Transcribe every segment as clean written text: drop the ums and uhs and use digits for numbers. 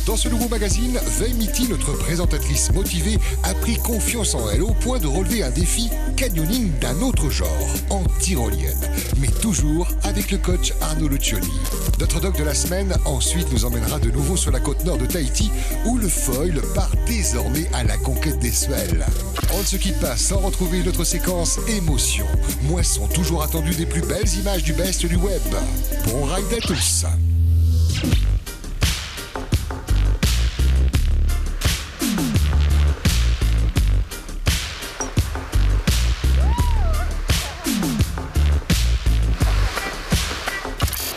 Dans ce nouveau magazine, Veimiti, notre présentatrice motivée, a pris confiance en elle au point de relever un défi canyoning d'un autre genre, en tyrolienne, mais toujours avec le coach Arnaud Lucioni. Notre doc de la semaine ensuite nous emmènera de nouveau sur la côte nord de Tahiti, où le foil part désormais à la conquête des swells. On ne se quitte pas sans retrouver notre séquence émotion, moisson toujours attendue des plus belles images du best du web. Bon ride à tous.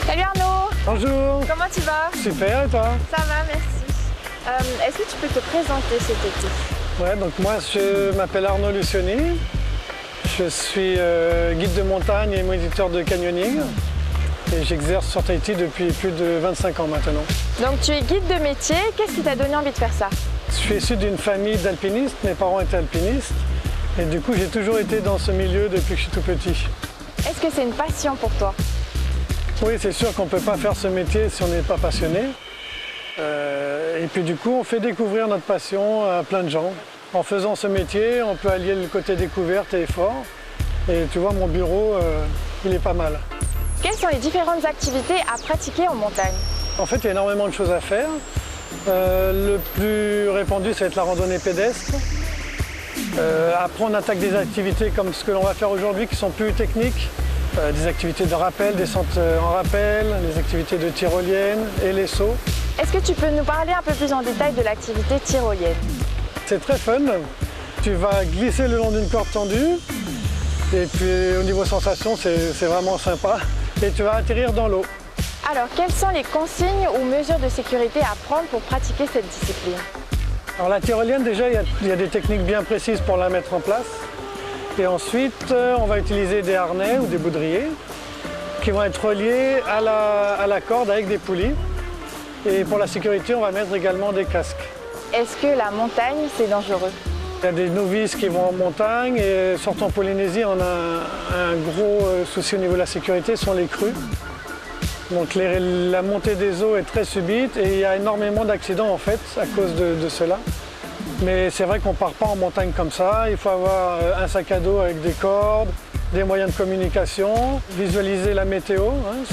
Salut Arnaud. Bonjour. Comment tu vas? Super, et toi? Ça va, merci. Est-ce que tu peux te présenter cet été? Ouais, donc moi je m'appelle Arnaud Lucioni. Je suis guide de montagne et moniteur de canyoning. Et j'exerce sur Tahiti depuis plus de 25 ans maintenant. Donc tu es guide de métier, qu'est-ce qui t'a donné envie de faire ça? Je suis issu d'une famille d'alpinistes, mes parents étaient alpinistes. Et du coup j'ai toujours été dans ce milieu depuis que je suis tout petit. Est-ce que c'est une passion pour toi? Oui, c'est sûr qu'on ne peut pas faire ce métier si on n'est pas passionné. Et puis du coup, on fait découvrir notre passion à plein de gens. En faisant ce métier, on peut allier le côté découverte et effort. Et tu vois, mon bureau, il est pas mal. Quelles sont les différentes activités à pratiquer en montagne? En fait, il y a énormément de choses à faire. Le plus répandu, ça va être la randonnée pédestre. Après, on attaque des activités comme ce que l'on va faire aujourd'hui, qui sont plus techniques. Des activités de rappel, descente en rappel, des activités de tyrolienne et les sauts. Est-ce que tu peux nous parler un peu plus en détail de l'activité tyrolienne? C'est très fun. Tu vas glisser le long d'une corde tendue et puis au niveau sensation, c'est vraiment sympa. Et tu vas atterrir dans l'eau. Alors, quelles sont les consignes ou mesures de sécurité à prendre pour pratiquer cette discipline? Alors la tyrolienne, déjà, il y a des techniques bien précises pour la mettre en place. Et ensuite, on va utiliser des harnais ou des baudriers qui vont être reliés à la corde avec des poulies. Et pour la sécurité, on va mettre également des casques. Est-ce que la montagne, c'est dangereux? Il y a des novices qui vont en montagne et surtout en Polynésie, on a un gros souci au niveau de la sécurité, ce sont les crues. Donc la montée des eaux est très subite et il y a énormément d'accidents en fait à cause de cela. Mais c'est vrai qu'on ne part pas en montagne comme ça, il faut avoir un sac à dos avec des cordes, des moyens de communication, visualiser la météo,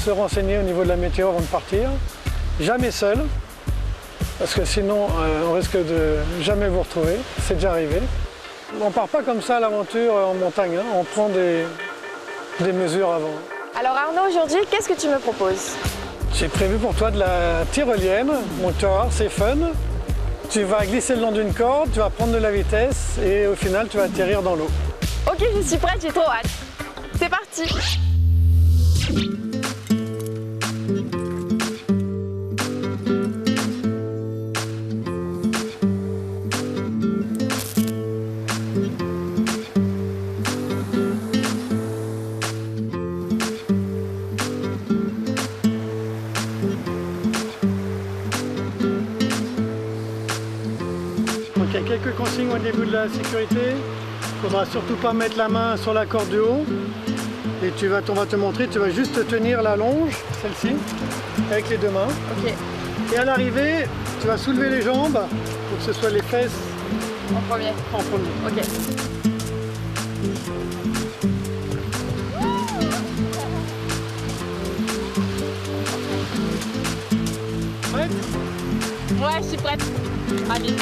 se renseigner au niveau de la météo avant de partir. Jamais seul, parce que sinon on risque de jamais vous retrouver, c'est déjà arrivé. On ne part pas comme ça à l'aventure en montagne, on prend des mesures avant. Alors Arnaud, aujourd'hui, qu'est-ce que tu me proposes? J'ai prévu pour toi de la tyrolienne, mon tour, c'est fun. Tu vas glisser le long d'une corde, tu vas prendre de la vitesse et au final tu vas atterrir dans l'eau. Ok, je suis prête, j'ai trop hâte. C'est parti! Donc il y a quelques consignes au niveau de la sécurité. Il ne faudra surtout pas mettre la main sur la corde du haut. Et on va te montrer, tu vas juste tenir la longe, celle-ci, avec les deux mains. Ok. Et à l'arrivée, tu vas soulever les jambes pour que ce soit les fesses En premier. en premier. Ok. Prête ? Ouais, je suis prête. Allez.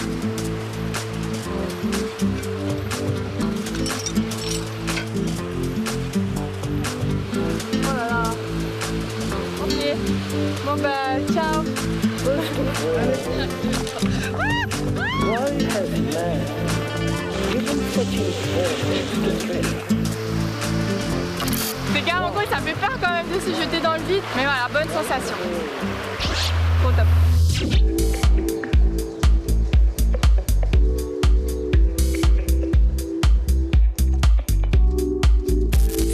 Oh là là. Ok. Bon bah, ciao. Why has man given such importance to thrill? C'est carrément cool, ça fait peur quand même de se jeter dans le vide. Mais voilà, bonne sensation. Trop top.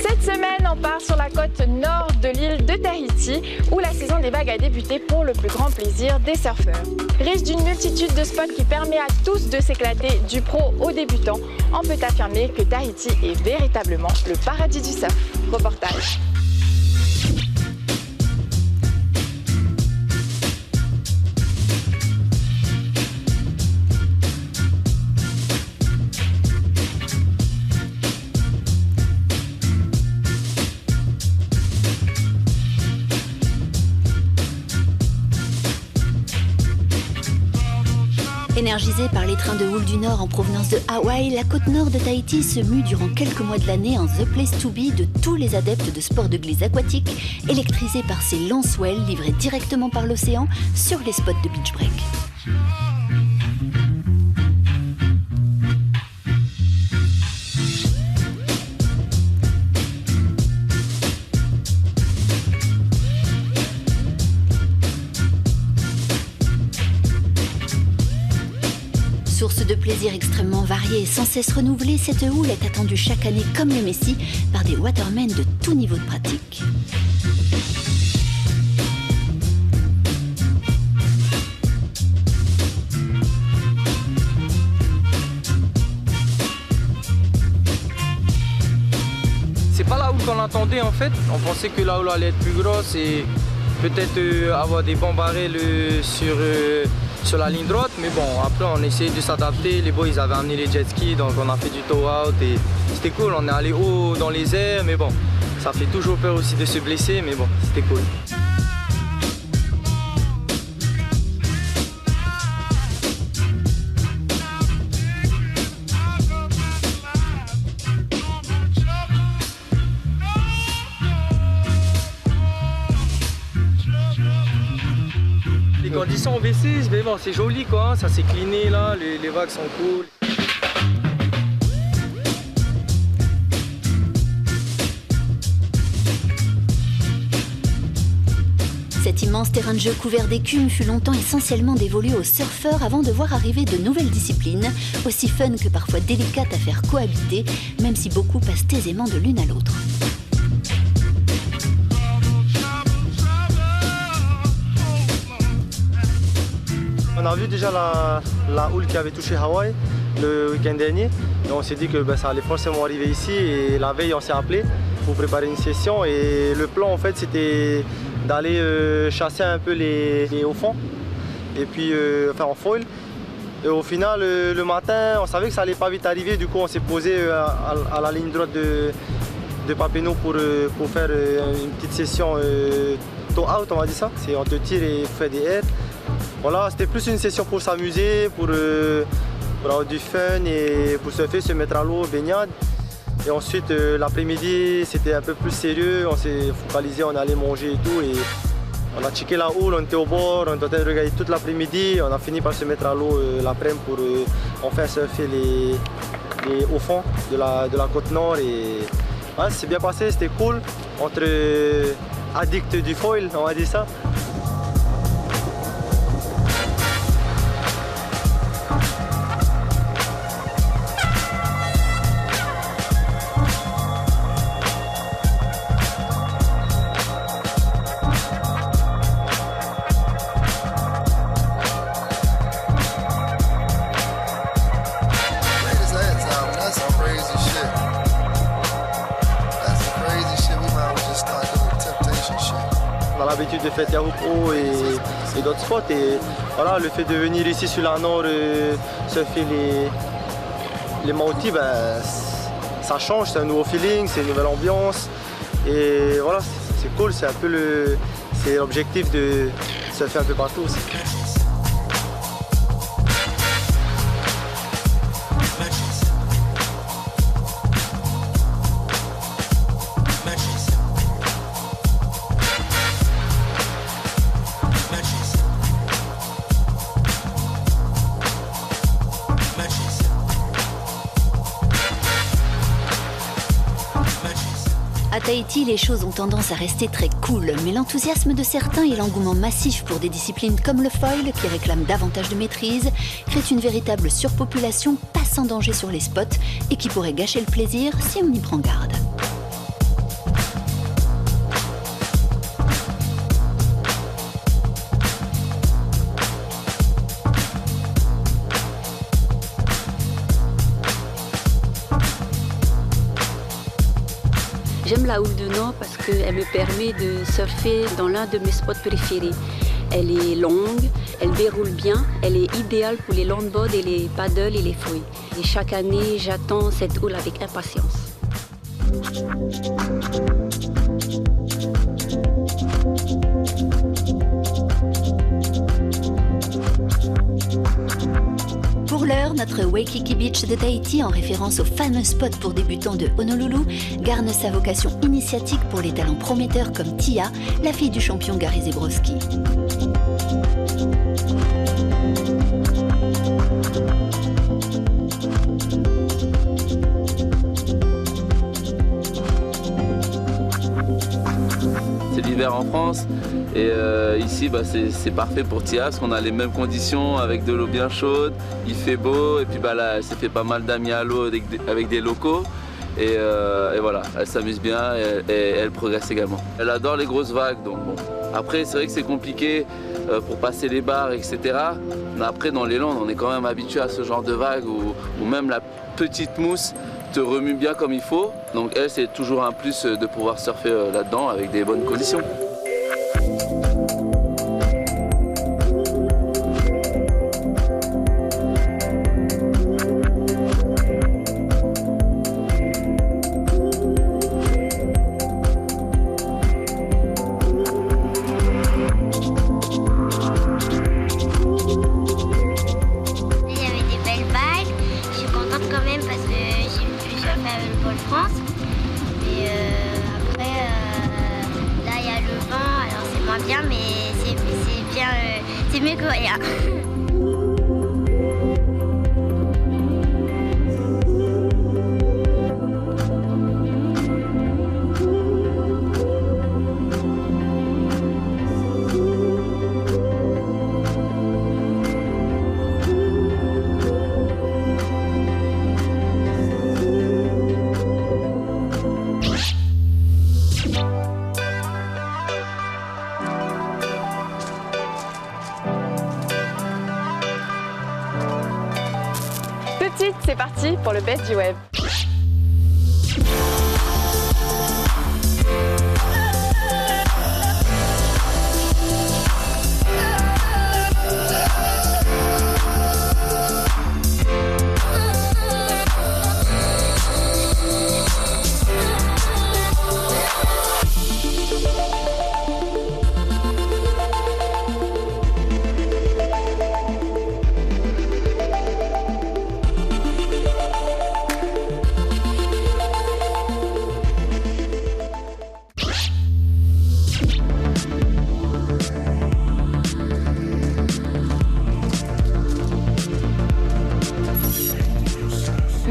Cette semaine, on part sur la côte nord de l'île de Tahiti, où la saison des vagues a débuté pour le plus grand plaisir des surfeurs. Riche d'une multitude de spots qui permet à tous de s'éclater du pro au débutant, on peut affirmer que Tahiti est véritablement le paradis du surf. Reportage. Énergisée par les trains de houle du Nord en provenance de Hawaï, la côte nord de Tahiti se mue durant quelques mois de l'année en The Place to Be de tous les adeptes de sports de glisse aquatique, électrisés par ces longs swells livrés directement par l'océan sur les spots de beach break. Source de plaisir extrêmement varié et sans cesse renouvelée, cette houle est attendue chaque année comme le Messie par des watermen de tout niveau de pratique. C'est pas la houle qu'on attendait en fait, on pensait que la houle allait être plus grosse et peut-être avoir des bons barrels sur la ligne droite, mais bon, après on a essayé de s'adapter, les boys ils avaient amené les jet skis, donc on a fait du tow out et c'était cool, on est allé haut dans les airs, mais bon, ça fait toujours peur aussi de se blesser, mais bon, c'était cool. Les conditions ont baissé, mais bon, c'est joli quoi, ça s'est cliné là, les vagues sont cool. Cet immense terrain de jeu couvert d'écume fut longtemps essentiellement dévolu aux surfeurs avant de voir arriver de nouvelles disciplines, aussi fun que parfois délicates à faire cohabiter, même si beaucoup passent aisément de l'une à l'autre. On a vu déjà la houle qui avait touché Hawaï le week-end dernier et on s'est dit que ça allait forcément arriver ici et la veille on s'est appelé pour préparer une session et le plan en fait c'était d'aller chasser un peu les hauts fonds et puis enfin en foil et au final le matin on savait que ça allait pas vite arriver, du coup on s'est posé à la ligne droite de Papineau pour faire une petite session tow out, on va dire ça, c'est on te tire et on fait des airs. Voilà, c'était plus une session pour s'amuser, pour avoir du fun et pour surfer, se mettre à l'eau, baignade. Et ensuite, l'après-midi, c'était un peu plus sérieux, on s'est focalisé, on allait manger et tout. Et on a checké la houle, on était au bord, on était en train de regarder toute l'après-midi. On a fini par se mettre à l'eau l'après-midi pour enfin surfer les hauts fonds de la côte nord. Et ouais, c'est bien passé, c'était cool. Entre addicts du foil, on va dire ça. On a l'habitude de faire Teahupo'o et d'autres spots et voilà, le fait de venir ici sur la Nord surfer les Maotis, ça change, c'est un nouveau feeling, c'est une nouvelle ambiance et voilà, c'est cool, c'est un peu l'objectif de surfer un peu partout aussi. À Tahiti, les choses ont tendance à rester très cool, mais l'enthousiasme de certains et l'engouement massif pour des disciplines comme le foil, qui réclament davantage de maîtrise, créent une véritable surpopulation pas sans danger sur les spots et qui pourrait gâcher le plaisir si on y prend garde. J'aime la houle du Nord parce qu'elle me permet de surfer dans l'un de mes spots préférés. Elle est longue, elle déroule bien, elle est idéale pour les longboards et les paddles et les fouilles. Et chaque année, j'attends cette houle avec impatience. Surfer, notre Waikiki Beach de Tahiti, en référence au fameux spot pour débutants de Honolulu, garne sa vocation initiatique pour les talents prometteurs comme Tia, la fille du champion Gary Zebrowski. C'est l'hiver en France et ici c'est parfait pour Tia parce qu'on a les mêmes conditions avec de l'eau bien chaude, il fait beau et puis là elle s'est fait pas mal d'amis à l'eau avec des locaux et voilà, elle s'amuse bien et elle progresse également. Elle adore les grosses vagues donc bon. Après c'est vrai que c'est compliqué pour passer les barres etc. Mais après dans les Landes on est quand même habitué à ce genre de vagues où même la petite mousse te remue bien comme il faut. Donc elle, c'est toujours un plus de pouvoir surfer là-dedans avec des bonnes conditions. Bien, mais c'est mieux que rien. C'est parti pour le best du web.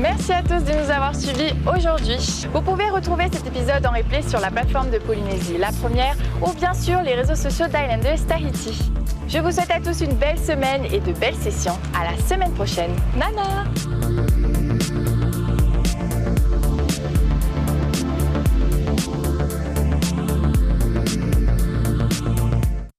Merci à tous de nous avoir suivis aujourd'hui. Vous pouvez retrouver cet épisode en replay sur la plateforme de Polynésie, la première, ou bien sûr les réseaux sociaux d'Islanders Tahiti. Je vous souhaite à tous une belle semaine et de belles sessions. À la semaine prochaine. Nana!